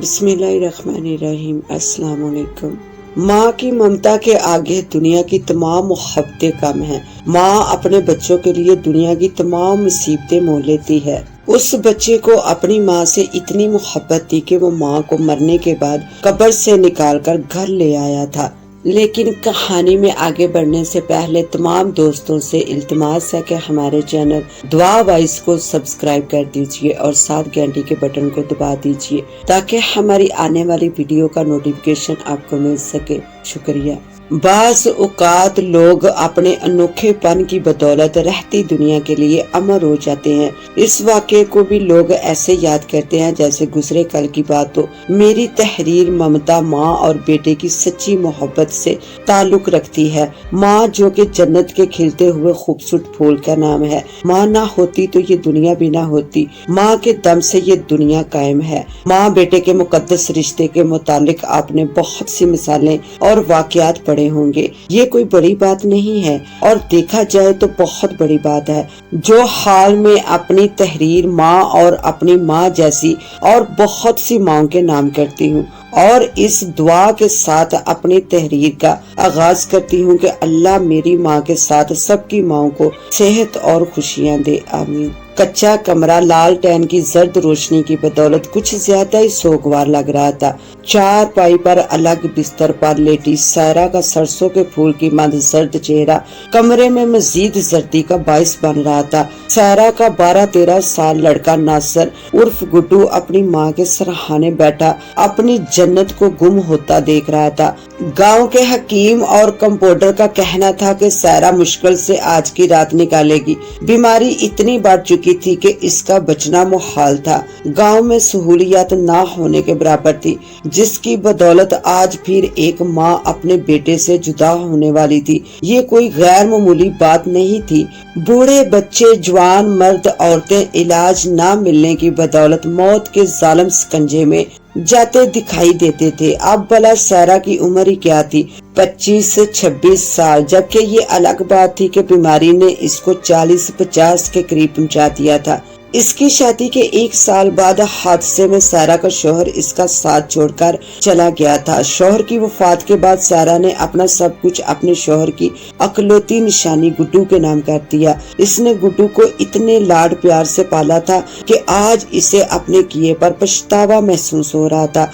بسم اللہ الرحمن الرحیم۔ السلام علیکم۔ ماں کی ممتا کے آگے دنیا کی تمام محبتیں کم ہیں۔ ماں اپنے بچوں کے لیے دنیا کی تمام مصیبتیں مول لیتی ہے۔ اس بچے کو اپنی ماں سے اتنی محبت تھی کہ وہ ماں کو مرنے کے بعد قبر سے نکال کر گھر لے آیا تھا۔ لیکن کہانی میں آگے بڑھنے سے پہلے تمام دوستوں سے التماس ہے کہ ہمارے چینل دعا وائس کو سبسکرائب کر دیجئے اور ساتھ گھنٹی کے بٹن کو دبا دیجئے تاکہ ہماری آنے والی ویڈیو کا نوٹیفیکیشن آپ کو مل سکے۔ شکریہ۔ بعض اوقات لوگ اپنے انوکھے پن کی بدولت رہتی دنیا کے لیے امر ہو جاتے ہیں۔ اس واقعے کو بھی لوگ ایسے یاد کرتے ہیں جیسے گزرے کل کی بات ہو۔ میری تحریر ممتا ماں اور بیٹے کی سچی محبت سے تعلق رکھتی ہے۔ ماں جو کہ جنت کے کھلتے ہوئے خوبصورت پھول کا نام ہے۔ ماں نہ ہوتی تو یہ دنیا بھی نہ ہوتی۔ ماں کے دم سے یہ دنیا قائم ہے۔ ماں بیٹے کے مقدس رشتے کے متعلق آپ نے بہت سی مثالیں اور واقعات پڑھے ہوں گے۔ یہ کوئی بڑی بات نہیں ہے اور دیکھا جائے تو بہت بڑی بات ہے۔ جو حال میں اپنی تحریر ماں اور اپنی ماں جیسی اور بہت سی ماں کے نام کرتی ہوں اور اس دعا کے ساتھ اپنی تحریر کا آغاز کرتی ہوں کہ اللہ میری ماں کے ساتھ سب کی ماں کو صحت اور خوشیاں دے، آمین۔ کچا کمرہ لالٹین کی زرد روشنی کی بدولت کچھ زیادہ ہی سوگوار لگ رہا تھا۔ چار پائی پر الگ بستر پر لیٹی سائرہ کا سرسوں کے پھول کی ماند زرد چہرہ کمرے میں مزید زردی کا باعث بن رہا تھا۔ سائرہ کا 12-13 سال لڑکا ناصر عرف گڈو اپنی ماں کے سرہانے بیٹھا اپنی جنت کو گم ہوتا دیکھ رہا تھا۔ گاؤں کے حکیم اور کمپاؤنڈر کا کہنا تھا کہ سائرہ مشکل سے آج کی رات نکالے گی۔ بیماری اتنی بڑھ چکی تھی کہ اس کا بچنا محال تھا۔ گاؤں میں سہولیات نہ ہونے کے برابر تھی، جس کی بدولت آج پھر ایک ماں اپنے بیٹے سے جدا ہونے والی تھی۔ یہ کوئی غیر معمولی بات نہیں تھی۔ بوڑھے بچے جوان مرد عورتیں علاج نہ ملنے کی بدولت موت کے ظالم سکنجے میں جاتے دکھائی دیتے تھے۔ اب بلا سائرہ کی عمر ہی کیا تھی، 25-26 سال، جبکہ یہ الگ بات تھی کہ بیماری نے اس کو 40-50 کے قریب پہنچا دیا تھا۔ اس کی شادی کے 1 سال بعد حادثے میں سائرہ کا شوہر اس کا ساتھ چھوڑ کر چلا گیا تھا۔ شوہر کی وفات کے بعد سائرہ نے اپنا سب کچھ اپنے شوہر کی اکلوتی نشانی گڈو کے نام کر دیا۔ اس نے گڈو کو اتنے لاڈ پیار سے پالا تھا کہ آج اسے اپنے کیے پر پچھتاوا محسوس ہو رہا تھا۔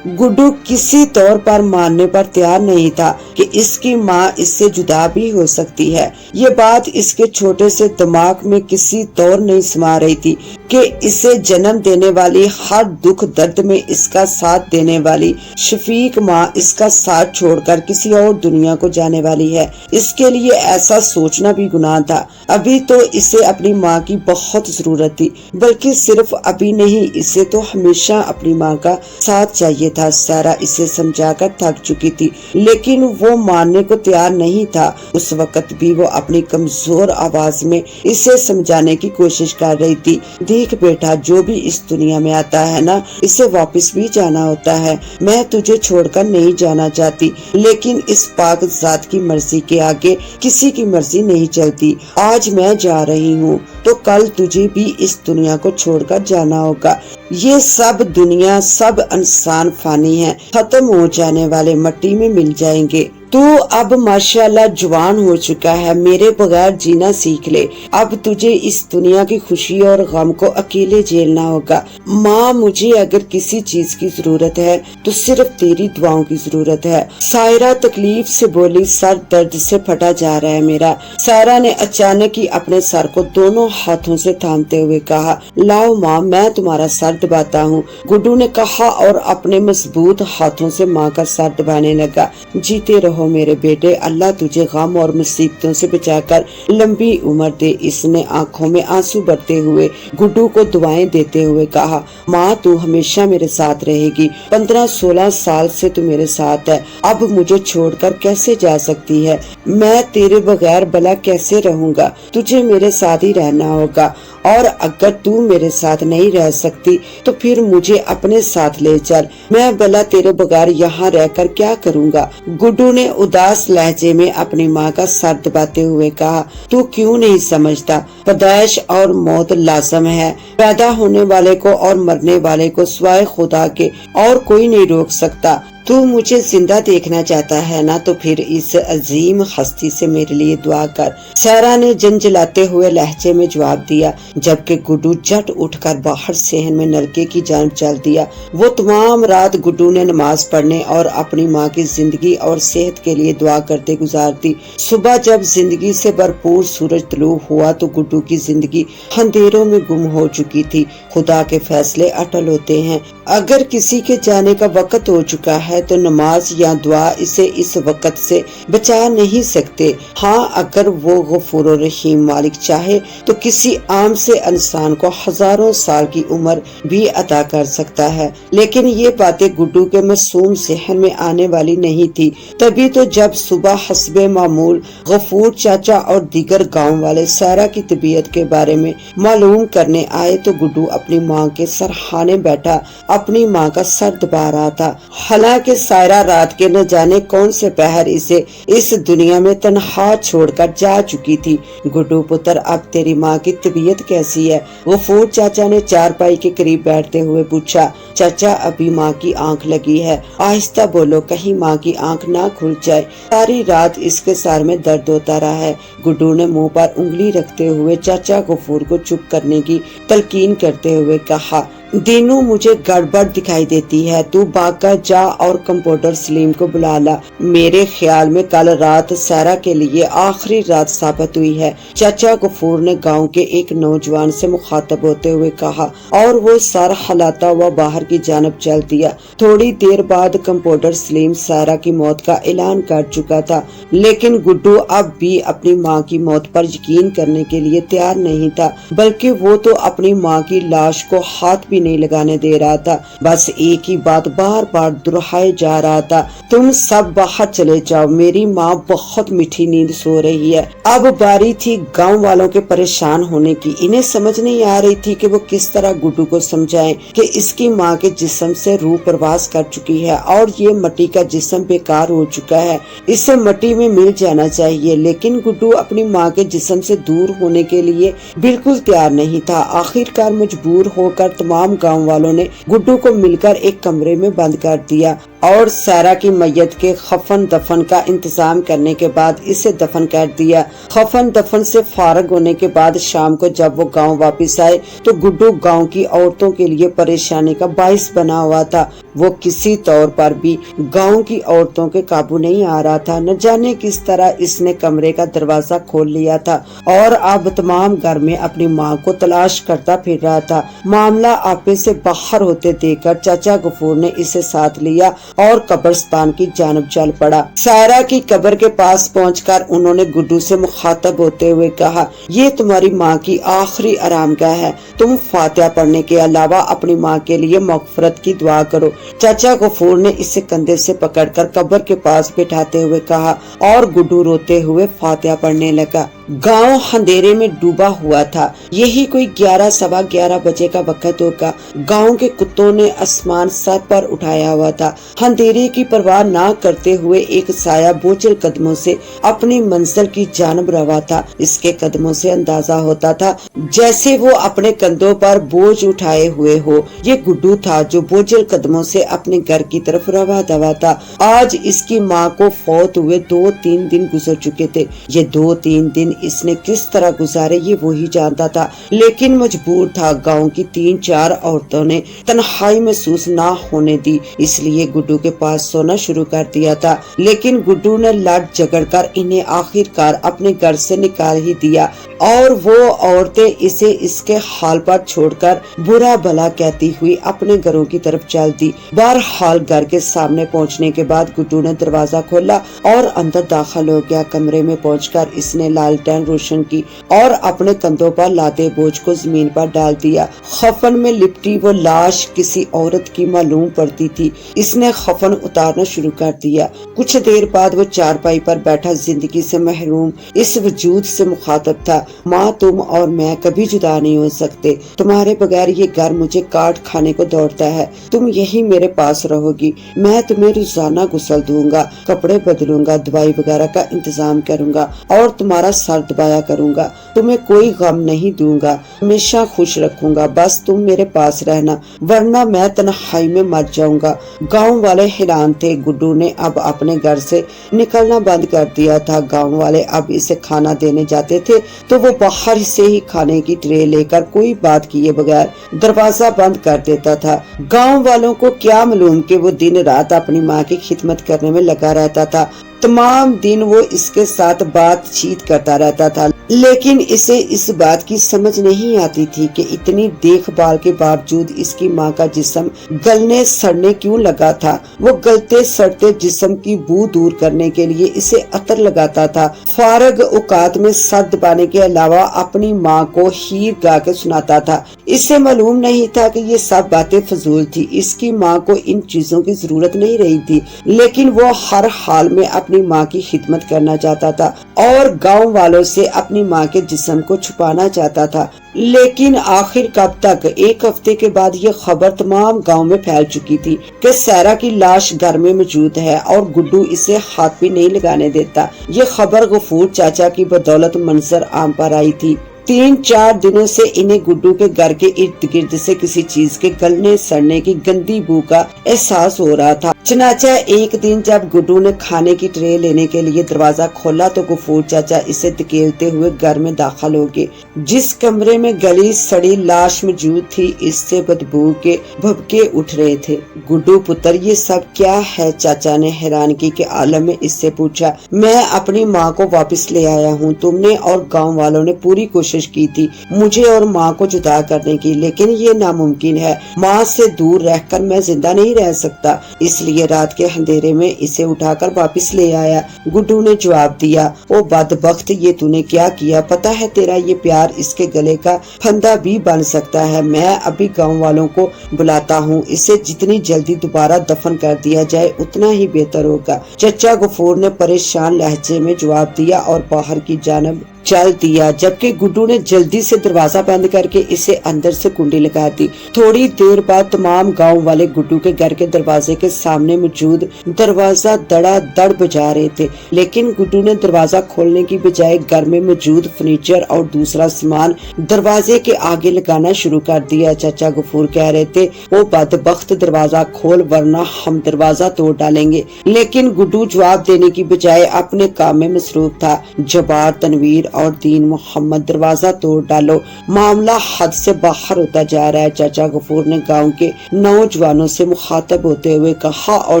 گڈو کسی طور پر ماننے پر تیار نہیں تھا کہ اس کی ماں اس سے جدا بھی ہو سکتی ہے۔ یہ بات اس کے چھوٹے سے دماغ میں کسی طور نہیں سما رہی تھی کہ اسے جنم دینے والی ہر دکھ درد میں اس کا ساتھ دینے والی شفیق ماں اس کا ساتھ چھوڑ کر کسی اور دنیا کو جانے والی ہے۔ اس کے لیے ایسا سوچنا بھی گناہ تھا۔ ابھی تو اسے اپنی ماں کی بہت ضرورت تھی، بلکہ صرف ابھی نہیں، اسے تو ہمیشہ اپنی ماں کا ساتھ چاہیے تھا۔ سائرہ اسے سمجھا کر تھک چکی تھی، لیکن وہ ماننے کو تیار نہیں تھا۔ اس وقت بھی وہ اپنی کمزور آواز میں اسے سمجھانے کی کوشش کر رہی تھی۔ دیکھ بیٹا، جو بھی اس دنیا میں آتا ہے نا، اسے واپس بھی جانا ہوتا ہے۔ میں تجھے چھوڑ کر نہیں جانا چاہتی، لیکن اس پاک ذات کی مرضی کے آگے کسی کی مرضی نہیں چلتی۔ آج میں جا رہی ہوں تو کل تجھے بھی اس دنیا کو چھوڑ کر جانا ہوگا۔ یہ سب دنیا، سب انسان فانی ہیں، ختم ہو جانے والے مٹی میں مل جائیں گے۔ تو اب ماشاءاللہ جوان ہو چکا ہے، میرے بغیر جینا سیکھ لے۔ اب تجھے اس دنیا کی خوشی اور غم کو اکیلے جھیلنا ہوگا۔ ماں، مجھے اگر کسی چیز کی ضرورت ہے تو صرف تیری دعاؤں کی ضرورت ہے۔ سائرہ تکلیف سے بولی، سر درد سے پھٹا جا رہا ہے میرا۔ سائرہ نے اچانک ہی اپنے سر کو دونوں ہاتھوں سے تھامتے ہوئے کہا، لاؤ ماں، میں تمہارا سر دباتا ہوں۔ گڈو نے کہا اور اپنے مضبوط ہاتھوں سے ماں کا سر دبانے لگا۔ جیتے رہو میرے بیٹے، اللہ تجھے غم اور مصیبتوں سے بچا کر لمبی عمر دے۔ اس نے آنکھوں میں آنسو بھرتے ہوئے گڈو کو دعائیں دیتے ہوئے کہا، ماں تو ہمیشہ میرے ساتھ رہے گی۔ 15-16 سال سے تو میرے ساتھ ہے، اب مجھے چھوڑ کر کیسے جا سکتی ہے؟ میں تیرے بغیر بھلا کیسے رہوں گا؟ تجھے میرے ساتھ ہی رہنا رہنا ہوگا، اور اگر تو میرے ساتھ نہیں رہ سکتی تو پھر مجھے اپنے ساتھ لے چل، میں بھلا تیرے بغیر یہاں رہ کر کیا کروں گا۔ گڈو نے اداس لہجے میں اپنی ماں کا سر دباتے ہوئے کہا، تو کیوں نہیں سمجھتا، پیدائش اور موت لازم ہے، پیدا ہونے والے کو اور مرنے والے کو سوائے خدا کے اور کوئی نہیں روک سکتا۔ تو مجھے زندہ دیکھنا چاہتا ہے نا، تو پھر اس عظیم ہستی سے میرے لیے دعا کر، سارا نے جنجلاتے ہوئے لہجے میں جواب دیا، جبکہ گڈو جٹ اٹھ کر باہر صحن میں نلکے کی جانب چل دیا۔ وہ تمام رات گڈو نے نماز پڑھنے اور اپنی ماں کی زندگی اور صحت کے لیے دعا کرتے گزار دی۔ صبح جب زندگی سے بھرپور سورج طلوع ہوا تو گڈو کی زندگی اندھیروں میں گم ہو چکی تھی۔ خدا کے فیصلے اٹل ہوتے ہیں، اگر کسی کے جانے کا وقت ہو چکا ہے تو نماز یا دعا اسے اس وقت سے بچا نہیں سکتے۔ ہاں، اگر وہ غفور و رحیم مالک چاہے تو کسی عام سے انسان کو ہزاروں سال کی عمر بھی عطا کر سکتا ہے، لیکن یہ باتیں گڈو کے معصوم ذہن میں آنے والی نہیں تھی۔ تبھی تو جب صبح حسب معمول غفور چاچا اور دیگر گاؤں والے سارا کی طبیعت کے بارے میں معلوم کرنے آئے تو گڈو اپنی ماں کے سرہانے بیٹھا اپنی ماں کا سر دبا رہا تھا، حالانکہ سائرہ رات کے نہ جانے کون سے پہر اسے اس دنیا میں تنہا چھوڑ کر جا چکی تھی۔ گڈو پتر، اب تیری ماں کی طبیعت کیسی ہے؟ غفور چاچا نے چارپائی کے قریب بیٹھتے ہوئے پوچھا۔ چاچا، ابھی ماں کی آنکھ لگی ہے، آہستہ بولو، کہیں ماں کی آنکھ نہ کھل جائے، ساری رات اس کے سر میں درد ہوتا رہا ہے۔ گڈو نے منہ پر انگلی رکھتے ہوئے چاچا غفور کو چپ کرنے کی تلقین کرتے ہوئے کہا، دینو مجھے گڑبڑ دکھائی دیتی ہے، تو بھاگ کر جا اور کمپاؤنڈر سلیم کو بلا لا، میرے خیال میں کل رات سارا کے لیے آخری رات ثابت ہوئی ہے، چاچا غفور نے گاؤں کے ایک نوجوان سے مخاطب ہوتے ہوئے کہا، اور وہ سر ہلاتا ہوا باہر کی جانب چل دیا۔ تھوڑی دیر بعد کمپاؤنڈر سلیم سارا کی موت کا اعلان کر چکا تھا، لیکن گڈو اب بھی اپنی ماں کی موت پر یقین کرنے کے لیے تیار نہیں تھا، بلکہ وہ تو اپنی ماں کی لاش کو ہاتھ بھی نہیں لگانے دے رہا تھا، بس ایک ہی بات بار بار دہرائے جا رہا تھا، تم سب باہر چلے جاؤ، میری ماں بہت میٹھی نیند سو رہی ہے۔ اب باری تھی گاؤں والوں کے پریشان ہونے کی، انہیں سمجھ نہیں آ رہی تھی کہ وہ کس طرح گڈو کو سمجھائیں کہ اس کی ماں کے جسم سے روح پرواز کر چکی ہے اور یہ مٹی کا جسم بیکار ہو چکا ہے، اسے مٹی میں مل جانا چاہیے، لیکن گڈو اپنی ماں کے جسم سے دور ہونے کے لیے بالکل تیار نہیں تھا۔ آخر کار مجبور ہو کر تمام گاؤں والوں نے گڈو کو مل کر ایک کمرے میں بند کر دیا اور سارا کی میت کے خفن دفن کا انتظام کرنے کے بعد اسے دفن کر دیا۔ خفن دفن سے فارغ ہونے کے بعد شام کو جب وہ گاؤں واپس آئے تو گڈو گاؤں کی عورتوں کے لیے پریشانی کا باعث بنا ہوا تھا، وہ کسی طور پر بھی گاؤں کی عورتوں کے قابو نہیں آ رہا تھا، نہ جانے کس طرح اس نے کمرے کا دروازہ کھول لیا تھا اور اب تمام گھر میں اپنی ماں کو تلاش کرتا پھر رہا تھا۔ معاملہ آپے سے باہر ہوتے دیکھ کر چاچا غفور نے اسے ساتھ لیا اور قبرستان کی جانب چل پڑا۔ سائرہ کی قبر کے پاس پہنچ کر انہوں نے گڈو سے مخاطب ہوتے ہوئے کہا، یہ تمہاری ماں کی آخری آرام گاہ ہے، تم فاتحہ پڑھنے کے علاوہ اپنی ماں کے لیے مغفرت کی دعا کرو۔ چاچا غفور نے اسے کندھے سے پکڑ کر قبر کے پاس بٹھاتے ہوئے کہا اور گڈو روتے ہوئے فاتحہ پڑھنے لگا۔ گاؤں اندھیرے میں ڈوبا ہوا تھا، یہی کوئی 11 بجے کا وقت ہوگا۔ گاؤں کے کتوں نے آسمان سر پر اٹھایا ہوا تھا، اندھیرے کی پرواہ نہ کرتے ہوئے ایک سایہ بوجھل قدموں سے اپنی منزل کی جانب روا تھا، اس کے قدموں سے اندازہ ہوتا تھا جیسے وہ اپنے کندھوں پر بوجھ اٹھائے ہوئے ہو۔ یہ گڈو تھا جو بوجھل قدموں سے اپنے گھر کی طرف روا دوا تھا۔ آج اس کی ماں کو فوت ہوئے 2-3 دن گزر چکے تھے، یہ 2-3 دن اس نے کس طرح گزارے یہ وہی جانتا تھا، لیکن مجبور تھا۔ گاؤں کی 3-4 عورتوں نے تنہائی محسوس نہ ہونے دی، اس لیے گڈو کے پاس سونا شروع کر دیا تھا، لیکن گڈو نے لڑ جھگڑ کر انہیں آخر کار اپنے گھر سے نکال ہی دیا اور وہ عورتیں اسے اس کے حال پر چھوڑ کر برا بھلا کہتی ہوئی اپنے گھروں کی طرف چل دی۔ بہرحال گھر کے سامنے پہنچنے کے بعد گڈو نے دروازہ کھولا اور اندر داخل ہو گیا۔ کمرے میں پہنچ کر اس نے لالٹین روشن کی اور اپنے کندھوں پر لادے بوجھ کو زمین پر ڈال دیا۔ خفن میں لپٹی وہ لاش کسی عورت کی معلوم پڑتی تھی، اس نے خفن اتارنا شروع کر دیا۔ کچھ دیر بعد وہ چارپائی پر بیٹھا زندگی سے محروم اس وجود سے مخاطب تھا۔ ماں، تم اور میں کبھی جدا نہیں ہو سکتے، تمہارے بغیر یہ گھر مجھے کاٹ کھانے کو دوڑتا ہے، تم یہی میرے پاس رہو گی، میں تمہیں روزانہ غسل دوں گا، کپڑے بدلوں گا، دوائی وغیرہ کا انتظام کروں گا اور تمہارا سر دبایا کروں گا، تمہیں کوئی غم نہیں دوں گا، ہمیشہ خوش رکھوں گا، بس تم میرے پاس رہنا ورنہ میں تنہائی میں مر جاؤں گا۔ گاؤں والے حیران تھے۔ گڈو نے اب اپنے گھر سے نکلنا بند کر دیا تھا۔ گاؤں والے اب اسے کھانا دینے جاتے تھے تو وہ باہر سے ہی کھانے کی ٹرے لے کر کوئی بات کیے بغیر دروازہ بند کر دیتا تھا۔ گاؤں والوں کو کیا معلوم کہ وہ دن رات اپنی ماں کی خدمت کرنے میں لگا رہتا تھا۔ تمام دن وہ اس کے ساتھ بات چیت کرتا رہتا تھا، لیکن اسے اس بات کی سمجھ نہیں آتی تھی کہ اتنی دیکھ بھال کے باوجود اس کی ماں کا جسم گلنے سڑنے کیوں لگا تھا۔ وہ گلتے سڑتے جسم کی بو دور کرنے کے لیے اسے عطر لگاتا تھا۔ فارغ اوقات میں سر دبانے کے علاوہ اپنی ماں کو ہیر گا کے سناتا تھا۔ اسے معلوم نہیں تھا کہ یہ سب باتیں فضول تھی، اس کی ماں کو ان چیزوں کی ضرورت نہیں رہی تھی، لیکن وہ ہر حال میں اپنی ماں کی خدمت کرنا چاہتا تھا اور گاؤں والوں سے اپنی ماں کے جسم کو چھپانا چاہتا تھا۔ لیکن آخر کب تک؟ ایک ہفتے کے بعد یہ خبر تمام گاؤں میں پھیل چکی تھی کہ سیرا کی لاش گھر میں موجود ہے اور گڈو اسے ہاتھ بھی نہیں لگانے دیتا۔ یہ خبر غفور چاچا کی بدولت منظر عام پر آئی تھی۔ 3-4 دنوں سے انہیں گڈو کے گھر کے ارد گرد سے کسی چیز کے گلنے سڑنے کی گندی بو کا احساس ہو رہا تھا۔ چنانچہ ایک دن جب گڈو نے کھانے کی ٹرے لینے کے لیے دروازہ کھولا تو غفور چاچا اسے دھکیلتے ہوئے گھر میں داخل ہو گئے۔ جس کمرے میں گلی سڑی لاش موجود تھی اس سے بدبو کے بھبکے اٹھ رہے تھے۔ گڈو پتر، یہ سب کیا ہے؟ چاچا نے حیرانگی کے عالم میں اس سے پوچھا۔ میں اپنی ماں کو واپس لے آیا ہوں۔ تم نے اور گاؤں والوں نے پوری کوشش کی تھی مجھے اور ماں کو جدا کرنے کی، لیکن یہ ناممکن ہے۔ ماں سے دور رہ کر میں زندہ نہیں رہ سکتا، اس لیے رات کے اندھیرے میں اسے اٹھا کر واپس لے آیا۔ گڈو نے جواب دیا، او بدبخت، یہ تو نے کیا کیا؟ پتہ ہے تیرا یہ پیار اس کے گلے کا پھندا بھی بن سکتا ہے۔ میں ابھی گاؤں والوں کو بلاتا ہوں، اسے جتنی جلدی دوبارہ دفن کر دیا جائے اتنا ہی بہتر ہوگا۔ چچا غفور نے پریشان لہجے میں جواب دیا اور باہر کی جانب چل دیا، جبکہ گڈو نے جلدی سے دروازہ بند کر کے اسے اندر سے کنڈی لگا دی۔ تھوڑی دیر بعد تمام گاؤں والے گڈو کے گھر کے دروازے کے سامنے موجود دروازہ دڑا دڑ بجا رہے تھے، لیکن گڈو نے دروازہ کھولنے کی بجائے گھر میں موجود فرنیچر اور دوسرا سامان دروازے کے آگے لگانا شروع کر دیا۔ چچا غفور کہہ رہے تھے، او بدبخت، دروازہ کھول ورنہ ہم دروازہ توڑ ڈالیں گے، لیکن گڈو جواب دینے کی بجائے اپنے کام میں مصروف تھا۔ جبار، تنویر اور دین محمد، دروازہ توڑ ڈالو، معاملہ حد سے باہر ہوتا جا رہا ہے، چچا غفور نے گاؤں کے نوجوانوں سے مخاطب ہوتے ہوئے کہا اور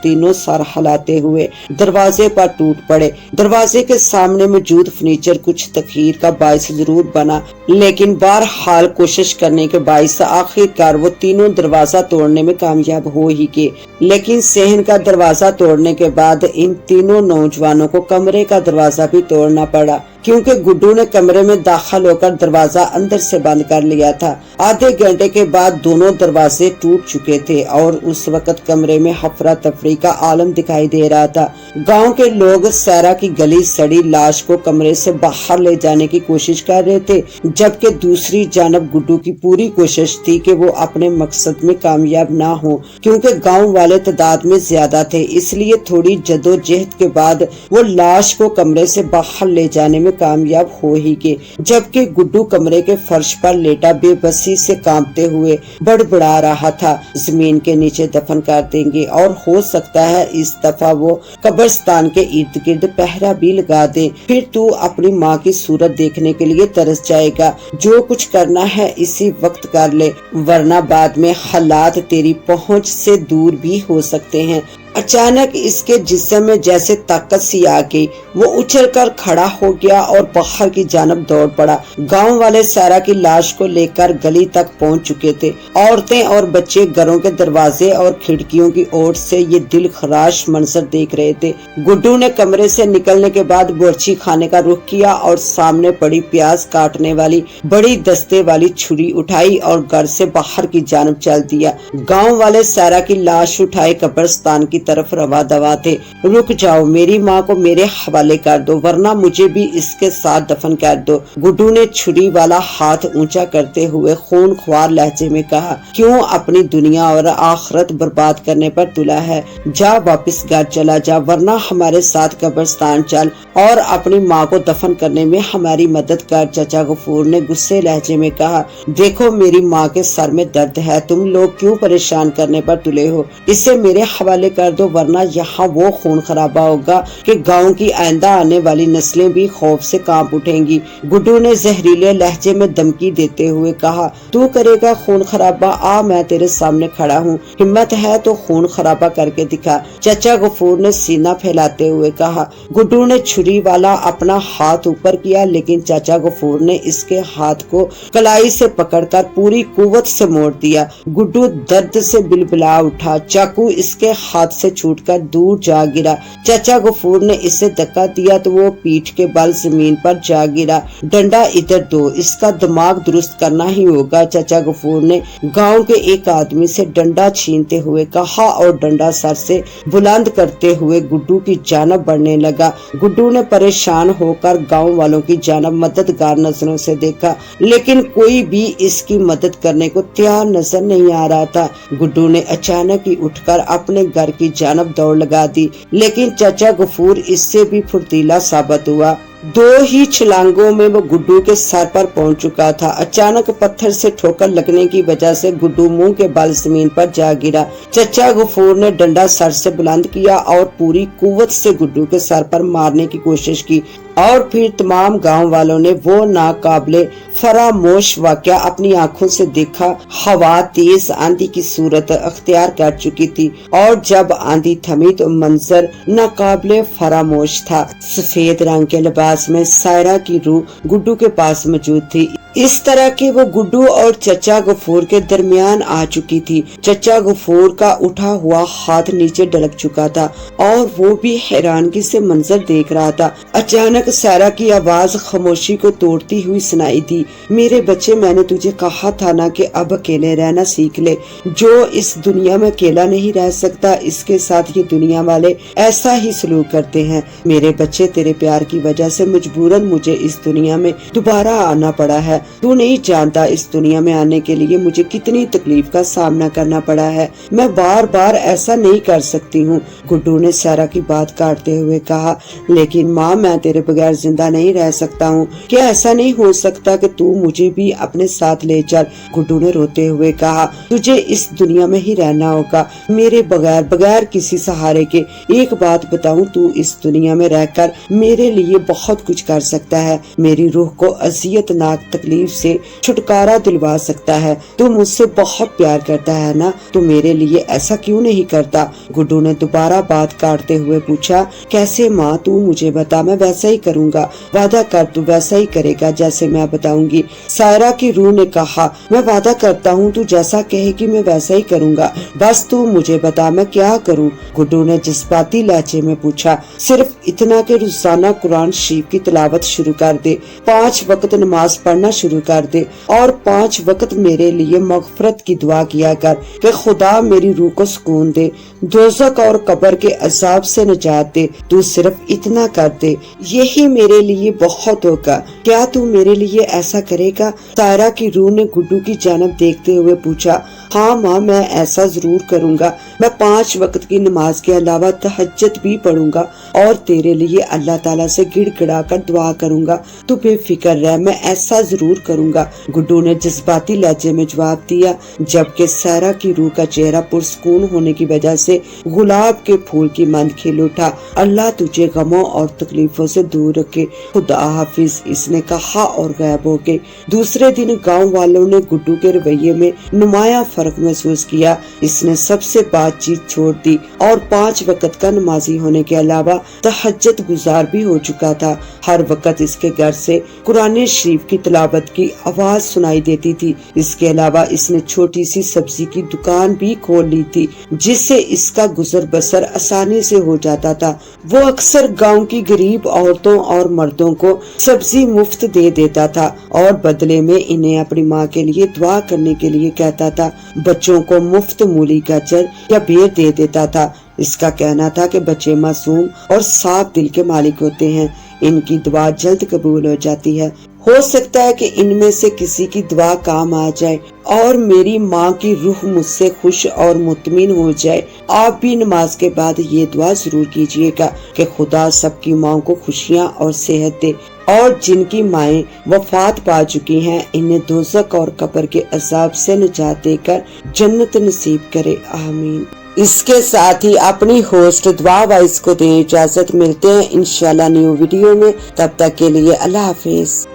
تینوں سر ہلاتے ہوئے دروازے پر ٹوٹ پڑے۔ دروازے کے سامنے موجود فرنیچر کچھ تاخیر کا باعث ضرور بنا، لیکن بہرحال کوشش کرنے کے باعث آخر کار وہ تینوں دروازہ توڑنے میں کامیاب ہو ہی گئے۔ لیکن صحن کا دروازہ توڑنے کے بعد ان تینوں نوجوانوں کو کمرے کا دروازہ بھی توڑنا پڑا، کیونکہ گڈو نے کمرے میں داخل ہو کر دروازہ اندر سے بند کر لیا تھا۔ آدھے گھنٹے کے بعد دونوں دروازے ٹوٹ چکے تھے اور اس وقت کمرے میں افراتفری کا عالم دکھائی دے رہا تھا۔ گاؤں کے لوگ سیرا کی گلی سڑی لاش کو کمرے سے باہر لے جانے کی کوشش کر رہے تھے، جبکہ دوسری جانب گڈو کی پوری کوشش تھی کہ وہ اپنے مقصد میں کامیاب نہ ہو، کیونکہ گاؤں والے تعداد میں زیادہ تھے، اس لیے تھوڑی جدوجہد کے بعد وہ لاش کو کمرے سے باہر لے جانے میں کامیاب ہو ہی گئے، جبکہ گڈو کمرے کے فرش پر لیٹا بے بسی سے کانپتے ہوئے بڑبڑا رہا تھا، زمین کے نیچے دفن کر دیں گے اور ہو سکتا ہے اس دفعہ وہ قبرستان کے ارد گرد پہرا بھی لگا دے، پھر تو اپنی ماں کی صورت دیکھنے کے لیے ترس جائے گا۔ جو کچھ کرنا ہے اسی وقت کر لے، ورنہ بعد میں حالات تیری پہنچ سے دور بھی ہو سکتے ہیں۔ اچانک اس کے جسم میں جیسے طاقت سی آ گئی، وہ اچھل کر کھڑا ہو گیا اور باہر کی جانب دوڑ پڑا۔ گاؤں والے سارا کی لاش کو لے کر گلی تک پہنچ چکے تھے۔ عورتیں اور بچے گھروں کے دروازے اور کھڑکیوں کی اوٹ سے یہ دل خراش منظر دیکھ رہے تھے۔ گڈو نے کمرے سے نکلنے کے بعد بورچی خانے کا رخ کیا اور سامنے پڑی پیاز کاٹنے والی بڑی دستے والی چھری اٹھائی اور گھر سے باہر کی جانب چل دیا۔ گاؤں والے سارا کی لاش اٹھائے قبرستان کی طرف روا دوا تھے۔ رک جاؤ، میری ماں کو میرے حوالے کر دو ورنہ مجھے بھی اس کے ساتھ دفن کر دو، گڈو نے چھری والا ہاتھ اونچا کرتے ہوئے خون خوار لہجے میں کہا۔ کیوں اپنی دنیا اور آخرت برباد کرنے پر تلا ہے؟ جا واپس گھر چلا جا ورنہ ہمارے ساتھ قبرستان چل اور اپنی ماں کو دفن کرنے میں ہماری مدد کر، چچا غفور نے غصے لہجے میں کہا۔ دیکھو میری ماں کے سر میں درد ہے، تم لوگ کیوں پریشان کرنے پر تلے ہو؟ اسے میرے حوالے کر دو ورنہ یہاں وہ خون خرابہ ہوگا کہ گاؤں کی آئندہ آنے والی نسلیں بھی خوف سے کانپ اٹھیں گی، گڈو نے زہریلے لہجے میں دھمکی دیتے ہوئے کہا۔ تو کرے گا خون خرابہ؟ آ میں تیرے سامنے کھڑا ہوں، ہمت ہے تو خون خرابہ کر کے دکھا، چچا غفور نے سینہ پھیلاتے ہوئے کہا۔ گڈو نے چھری والا اپنا ہاتھ اوپر کیا لیکن چچا غفور نے اس کے ہاتھ کو کلائی سے پکڑ کر پوری قوت سے موڑ دیا۔ گڈو درد سے بلبلا اٹھا، چاقو اس کے ہاتھ سے چھوٹ کر دور جا گرا۔ چچا غفور نے اسے دھکا دیا تو وہ پیٹھ کے بل زمین پر جا گرا۔ ڈنڈا ادھر دو، اس کا دماغ درست کرنا ہی ہوگا، چچا غفور نے گاؤں کے ایک آدمی سے ڈنڈا چھینتے ہوئے کہا اور ڈنڈا سر سے بلند کرتے ہوئے گڈو کی جانب بڑھنے لگا۔ گڈو نے پریشان ہو کر گاؤں والوں کی جانب مددگار نظروں سے دیکھا لیکن کوئی بھی اس کی مدد کرنے کو تیار نظر نہیں آ رہا تھا۔ گڈو نے اچانک ہی اٹھ کر اپنے گھر کی جانب دوڑ لگا دی لیکن چچا غفور اس سے بھی پھرتیلا ثابت ہوا۔ دو ہی چھلانگوں میں وہ گڈو کے سر پر پہنچ چکا تھا۔ اچانک پتھر سے ٹھوکر لگنے کی وجہ سے گڈو منہ کے بل زمین پر جا گرا۔ چچا غفور نے ڈنڈا سر سے بلند کیا اور پوری قوت سے گڈو کے سر پر مارنے کی کوشش کی اور پھر تمام گاؤں والوں نے وہ ناقابل فراموش واقعہ اپنی آنکھوں سے دیکھا۔ ہوا تیز آندھی کی صورت اختیار کر چکی تھی اور جب آندھی تھمی تو منظر ناقابل فراموش تھا۔ سفید رنگ کے لباس میں سائرہ کی روح گڈو کے پاس موجود تھی، اس طرح کہ وہ گڈو اور چچا غفور کے درمیان آ چکی تھی۔ چچا غفور کا اٹھا ہوا ہاتھ نیچے ڈلک چکا تھا اور وہ بھی حیرانگی سے منظر دیکھ رہا تھا۔ اچانک سائرہ کی آواز خاموشی کو توڑتی ہوئی سنائی دی۔ میرے بچے، میں نے تجھے کہا تھا نا کہ اب اکیلے رہنا سیکھ لے۔ جو اس دنیا میں اکیلا نہیں رہ سکتا اس کے ساتھ یہ دنیا والے ایسا ہی سلوک کرتے ہیں۔ میرے بچے، تیرے پیار کی وجہ سے مجبوراً مجھے اس دنیا میں دوبارہ آنا پڑا ہے۔ تو نہیں جانتا اس دنیا میں آنے کے لیے مجھے کتنی تکلیف کا سامنا کرنا پڑا ہے۔ میں بار بار ایسا نہیں کر سکتی ہوں، گڈو نے سائرہ کی بات کاٹتے ہوئے کہا۔ لیکن ماں، میں تیرے بغیر زندہ نہیں رہ سکتا ہوں۔ کیا ایسا نہیں ہو سکتا کہ تو مجھے بھی اپنے ساتھ لے چل؟ گڈو نے روتے ہوئے کہا۔ تجھے اس دنیا میں ہی رہنا ہوگا، میرے بغیر کسی سہارے کے۔ ایک بات بتاؤں، تو اس دنیا میں رہ کر میرے لیے بہت کچھ کر سکتا ہے، میری روح کو اذیت ناک تکلیف سے چھٹکارا دلوا سکتا ہے۔ تو مجھ سے بہت پیار کرتا ہے نا، تو میرے لیے ایسا کیوں نہیں کرتا؟ گڈو نے دوبارہ بات کاٹتے ہوئے پوچھا۔ کیسے ماں؟ تو مجھے بتا، میں ویسا ہی کروں گا، وعدہ کر تو ویسا ہی کرے گا جیسے میں بتاؤں گی۔ سائرہ کی روح نے کہا، میں وعدہ کرتا ہوں تو جیسا کہے گی میں ویسا ہی کروں گا، بس تو مجھے بتا میں کیا کروں؟ گڈو نے جذباتی لہجے میں پوچھا۔ صرف اتنا کہ روزانہ قرآن شریف کی تلاوت شروع کر دے، 5 وقت نماز پڑھنا شروع کر دے اور 5 وقت میرے لیے مغفرت کی دعا کیا کر کہ خدا میری روح کو سکون دے، دوزخ اور قبر کے عذاب سے نجات دے۔ تو صرف اتنا کر دے، یہی میرے لیے بہت ہوگا۔ کیا تو میرے لیے ایسا کرے گا؟ سائرہ کی روح نے گڈو کی جانب دیکھتے ہوئے پوچھا۔ ہاں ماں، میں ایسا ضرور کروں گا۔ میں 5 وقت کی نماز کے علاوہ تہجد بھی پڑھوں گا اور تیرے لیے اللہ تعالیٰ سے گڑ گڑا کر دعا کروں گا۔ تو بے فکر رہ، میں ایسا ضرور کروں گا، گڈو نے جذباتی لہجے میں جواب دیا، جبکہ سائرہ کی روح کا چہرہ پرسکون ہونے کی وجہ سے گلاب کے پھول کی مانند کھل اٹھا۔ اللہ تجھے غموں اور تکلیفوں سے دور رکھے، خدا حافظ، اس نے کہا اور غائب ہو گئے۔ دوسرے دن گاؤں والوں نے گڈو کے رویے میں نمایاں فرق محسوس کیا۔ اس نے سب سے بات چیت چھوڑ دی اور 5 وقت کا نمازی ہونے کے علاوہ تہجد گزار بھی ہو چکا تھا۔ ہر وقت اس کے گھر سے قرآن شریف کی تلاوت کی آواز سنائی دیتی تھی۔ اس کے علاوہ اس نے چھوٹی سی سبزی کی دکان بھی کھول لی تھی، جس سے اس کا گزر بسر آسانی سے ہو جاتا تھا۔ وہ اکثر گاؤں کی غریب عورتوں اور مردوں کو سبزی مفت دے دیتا تھا اور بدلے میں انہیں اپنی ماں کے لیے دعا کرنے کے لیے کہتا تھا۔ بچوں کو مفت مولی گاجر یا بیر دے دیتا تھا۔ اس کا کہنا تھا کہ بچے معصوم اور صاف دل کے مالک ہوتے ہیں، ان کی دعا جلد قبول ہو جاتی ہے۔ ہو سکتا ہے کہ ان میں سے کسی کی دعا کام آ جائے اور میری ماں کی روح مجھ سے خوش اور مطمئن ہو جائے۔ آپ بھی نماز کے بعد یہ دعا ضرور کیجیے گا کہ خدا سب کی ماں کو خوشیاں اور صحت دے، اور جن کی مائیں وفات پا چکی ہیں انہیں دوزخ اور قبر کے عذاب سے نجات دے کر جنت نصیب کرے، آمین۔ اس کے ساتھ ہی اپنی ہوسٹ دعا وائس کو دیں اجازت، ملتے ہیں انشاءاللہ نیو ویڈیو میں، تب تک کے لیے اللہ حافظ۔